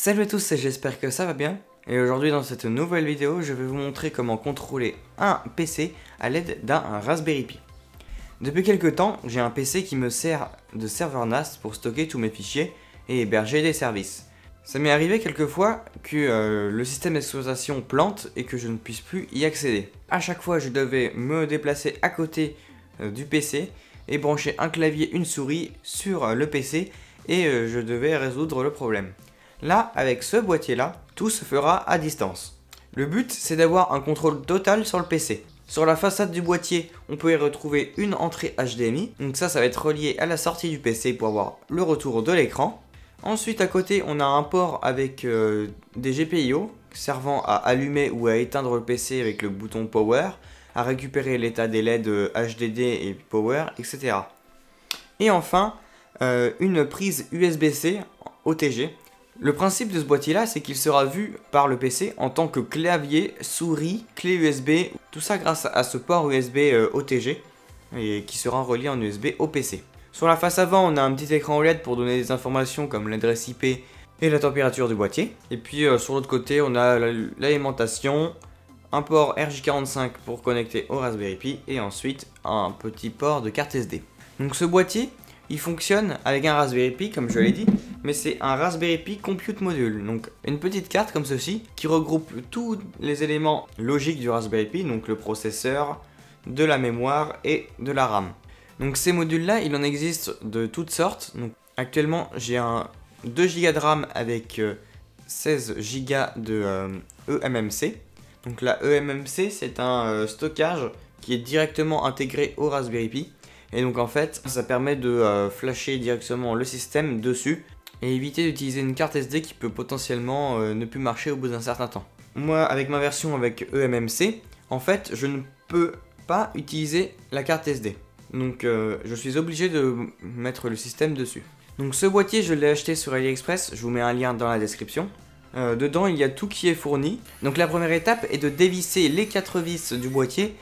Salut à tous, j'espère que ça va bien. Et aujourd'hui dans cette nouvelle vidéo, je vais vous montrer comment contrôler un PC à l'aide d'un Raspberry Pi. Depuis quelques temps, j'ai un PC qui me sert de serveur NAS pour stocker tous mes fichiers et héberger des services. Ça m'est arrivé quelquefois que le système d'exploitation plante et que je ne puisse plus y accéder. A chaque fois, je devais me déplacer à côté du PC et brancher un clavier, une souris sur le PC et je devais résoudre le problème. Là, avec ce boîtier-là, tout se fera à distance. Le but, c'est d'avoir un contrôle total sur le PC. Sur la façade du boîtier, on peut y retrouver une entrée HDMI. Donc ça va être relié à la sortie du PC pour avoir le retour de l'écran. Ensuite, à côté, on a un port avec des GPIO servant à allumer ou à éteindre le PC avec le bouton Power, à récupérer l'état des LED HDD et Power, etc. Et enfin, une prise USB-C OTG. Le principe de ce boîtier-là, c'est qu'il sera vu par le PC en tant que clavier, souris, clé USB, tout ça grâce à ce port USB OTG et qui sera relié en USB au PC. Sur la face avant, on a un petit écran OLED pour donner des informations comme l'adresse IP et la température du boîtier. Et puis sur l'autre côté, on a l'alimentation, un port RJ45 pour connecter au Raspberry Pi et ensuite un petit port de carte SD. Donc ce boîtier, il fonctionne avec un Raspberry Pi comme je l'ai dit, mais c'est un Raspberry Pi Compute Module, donc une petite carte comme ceci qui regroupe tous les éléments logiques du Raspberry Pi, donc le processeur, de la mémoire et de la RAM. Donc ces modules là, il en existe de toutes sortes. Donc actuellement j'ai un 2 Go de RAM avec 16 Go de eMMC. Donc la eMMC c'est un stockage qui est directement intégré au Raspberry Pi. Et donc en fait, ça permet de flasher directement le système dessus et éviter d'utiliser une carte SD qui peut potentiellement ne plus marcher au bout d'un certain temps. Moi, avec ma version avec eMMC, en fait, je ne peux pas utiliser la carte SD. Donc je suis obligé de mettre le système dessus. Donc ce boîtier, je l'ai acheté sur AliExpress, je vous mets un lien dans la description. Dedans, il y a tout qui est fourni. Donc la première étape est de dévisser les 4 vis du boîtier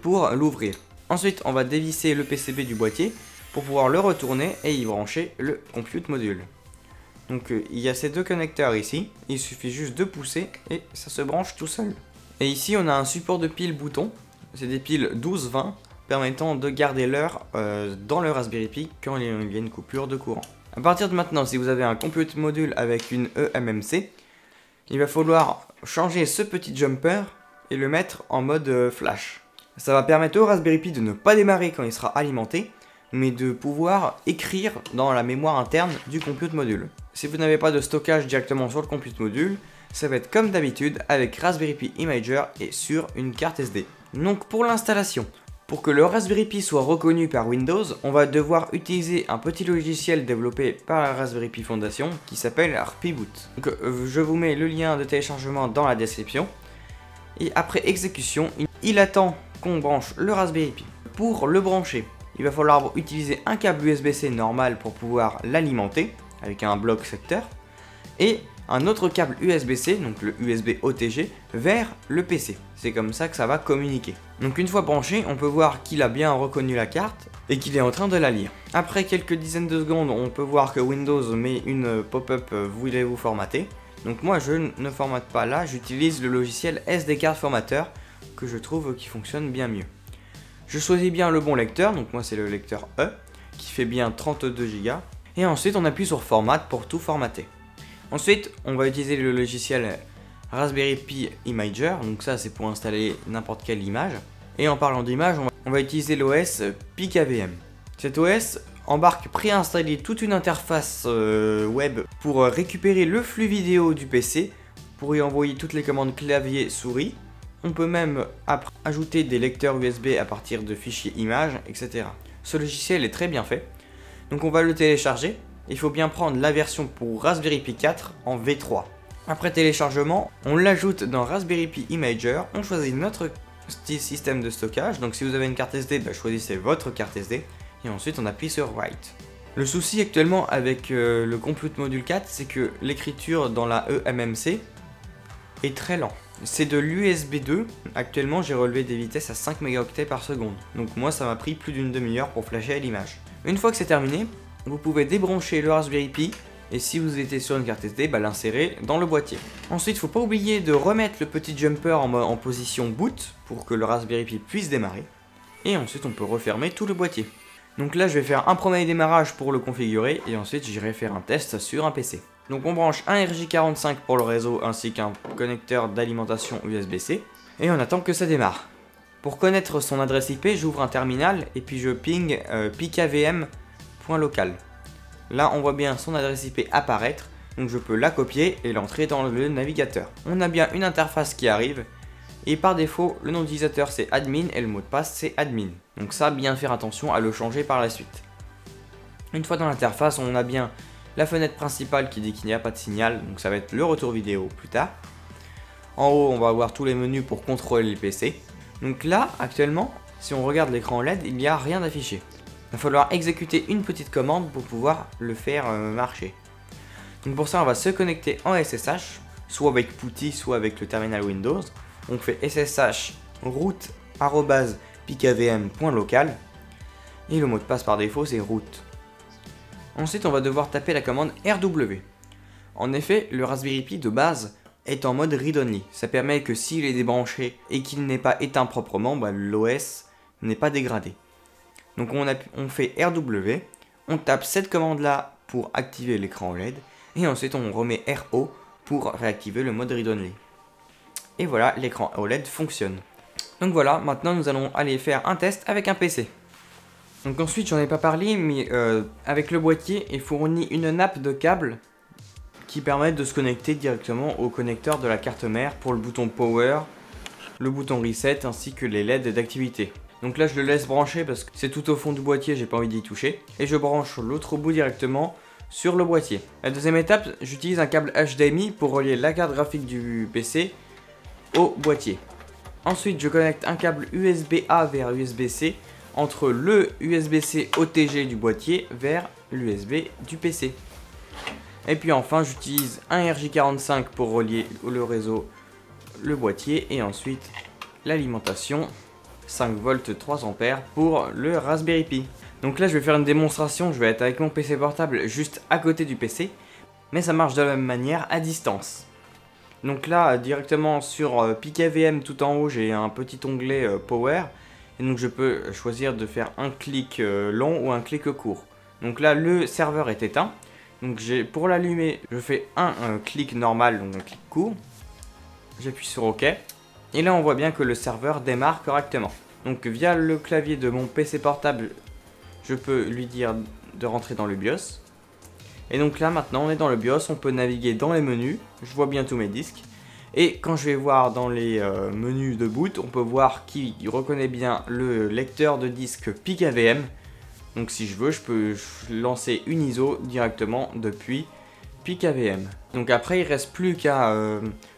pour l'ouvrir. Ensuite, on va dévisser le PCB du boîtier pour pouvoir le retourner et y brancher le Compute Module. Donc il y a ces deux connecteurs ici, il suffit juste de pousser et ça se branche tout seul. Et ici on a un support de pile bouton, c'est des piles 12-20 permettant de garder l'heure dans le Raspberry Pi quand il y a une coupure de courant. A partir de maintenant, si vous avez un Compute Module avec une eMMC, il va falloir changer ce petit jumper et le mettre en mode flash. Ça va permettre au Raspberry Pi de ne pas démarrer quand il sera alimenté, mais de pouvoir écrire dans la mémoire interne du Compute Module. Si vous n'avez pas de stockage directement sur le Compute Module, ça va être comme d'habitude avec Raspberry Pi Imager et sur une carte SD. Donc pour l'installation, pour que le Raspberry Pi soit reconnu par Windows, on va devoir utiliser un petit logiciel développé par la Raspberry Pi Foundation qui s'appelle RPiBoot. Donc je vous mets le lien de téléchargement dans la description. Et après exécution, il attend qu'on branche le Raspberry Pi. Pour le brancher, il va falloir utiliser un câble USB-C normal pour pouvoir l'alimenter avec un bloc secteur et un autre câble USB-C, donc le USB OTG, vers le PC. C'est comme ça que ça va communiquer. Donc une fois branché, on peut voir qu'il a bien reconnu la carte et qu'il est en train de la lire. Après quelques dizaines de secondes, on peut voir que Windows met une pop-up voulez-vous formater. Donc moi je ne formate pas là, j'utilise le logiciel SD Card Formateur que je trouve qui fonctionne bien mieux. Je choisis bien le bon lecteur, donc moi c'est le lecteur E qui fait bien 32 Go. Et ensuite on appuie sur Format pour tout formater. Ensuite on va utiliser le logiciel Raspberry Pi Imager, donc ça c'est pour installer n'importe quelle image. Et en parlant d'image, on va utiliser l'OS PiKVM. Cet OS embarque préinstallé toute une interface web pour récupérer le flux vidéo du PC, pour y envoyer toutes les commandes clavier souris. On peut même ajouter des lecteurs USB à partir de fichiers images, etc. Ce logiciel est très bien fait. Donc on va le télécharger. Il faut bien prendre la version pour Raspberry Pi 4 en V3. Après téléchargement, on l'ajoute dans Raspberry Pi Imager. On choisit notre système de stockage. Donc si vous avez une carte SD, choisissez votre carte SD. Et ensuite on appuie sur Write. Le souci actuellement avec le Compute Module 4, c'est que l'écriture dans la eMMC est très lent. C'est de l'USB 2, actuellement j'ai relevé des vitesses à 5 mégaoctets par seconde, donc moi ça m'a pris plus d'une demi-heure pour flasher l'image. Une fois que c'est terminé, vous pouvez débrancher le Raspberry Pi Et si vous étiez sur une carte SD, bah, l'insérer dans le boîtier. Ensuite, il ne faut pas oublier de remettre le petit jumper en position boot pour que le Raspberry Pi puisse démarrer. Et ensuite, on peut refermer tout le boîtier. Donc là, je vais faire un premier démarrage pour le configurer et ensuite, j'irai faire un test sur un PC. Donc on branche un RJ45 pour le réseau ainsi qu'un connecteur d'alimentation USB-C et on attend que ça démarre. Pour connaître son adresse IP, j'ouvre un terminal et puis je ping pikavm.local. Là, on voit bien son adresse IP apparaître, donc je peux la copier et l'entrer dans le navigateur. On a bien une interface qui arrive, et par défaut, le nom d'utilisateur c'est admin et le mot de passe c'est admin. Donc ça, bien faire attention à le changer par la suite. Une fois dans l'interface, on a bien la fenêtre principale qui dit qu'il n'y a pas de signal, donc ça va être le retour vidéo plus tard. En haut, on va avoir tous les menus pour contrôler le PC. Donc là, actuellement, si on regarde l'écran LED, il n'y a rien d'affiché. Il va falloir exécuter une petite commande pour pouvoir le faire marcher. Donc pour ça, on va se connecter en SSH, soit avec PuTTY, soit avec le terminal Windows. On fait SSH root@pikavm.local et le mot de passe par défaut c'est root. Ensuite, on va devoir taper la commande RW. En effet, le Raspberry Pi de base est en mode read-only. Ça permet que s'il est débranché et qu'il n'est pas éteint proprement, bah, l'OS n'est pas dégradé. Donc on fait RW, on tape cette commande là pour activer l'écran OLED et ensuite on remet RO pour réactiver le mode read-only. Et voilà, l'écran OLED fonctionne. Donc voilà, maintenant nous allons aller faire un test avec un PC. Donc ensuite, j'en ai pas parlé, mais avec le boîtier est fourni une nappe de câbles qui permettent de se connecter directement au connecteur de la carte mère pour le bouton Power, le bouton Reset ainsi que les LED d'activité. Donc là, je le laisse brancher parce que c'est tout au fond du boîtier, j'ai pas envie d'y toucher. Et je branche l'autre bout directement sur le boîtier. La deuxième étape, j'utilise un câble HDMI pour relier la carte graphique du PC au boîtier. Ensuite, je connecte un câble USB-A vers USB-C entre le USB-C OTG du boîtier vers l'USB du PC. Et puis enfin, j'utilise un RJ45 pour relier le réseau, le boîtier et ensuite l'alimentation 5 volts 3 ampères pour le Raspberry Pi. Donc là, je vais faire une démonstration, je vais être avec mon PC portable juste à côté du PC, mais ça marche de la même manière à distance. Donc là, directement sur pikavm tout en haut, j'ai un petit onglet Power. Et donc je peux choisir de faire un clic long ou un clic court. Donc là, le serveur est éteint. Donc pour l'allumer, je fais un clic normal, donc un clic court. J'appuie sur OK. Et là, on voit bien que le serveur démarre correctement. Donc via le clavier de mon PC portable, je peux lui dire de rentrer dans le BIOS. Et donc là, maintenant, on est dans le BIOS, on peut naviguer dans les menus. Je vois bien tous mes disques. Et quand je vais voir dans les menus de boot, on peut voir qu'il reconnaît bien le lecteur de disque pikavm. Donc si je veux, je peux lancer une ISO directement depuis pikavm. Donc après, il ne reste plus qu'à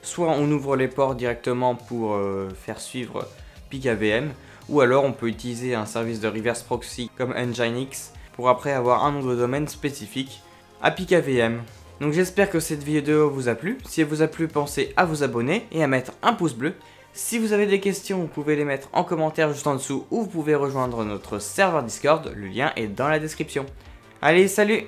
soit on ouvre les ports directement pour faire suivre pikavm, ou alors on peut utiliser un service de reverse proxy comme Nginx pour après avoir un nom de domaine spécifique à pikavm. Donc j'espère que cette vidéo vous a plu. Si elle vous a plu, pensez à vous abonner et à mettre un pouce bleu. Si vous avez des questions, vous pouvez les mettre en commentaire juste en dessous ou vous pouvez rejoindre notre serveur Discord. Le lien est dans la description. Allez, salut!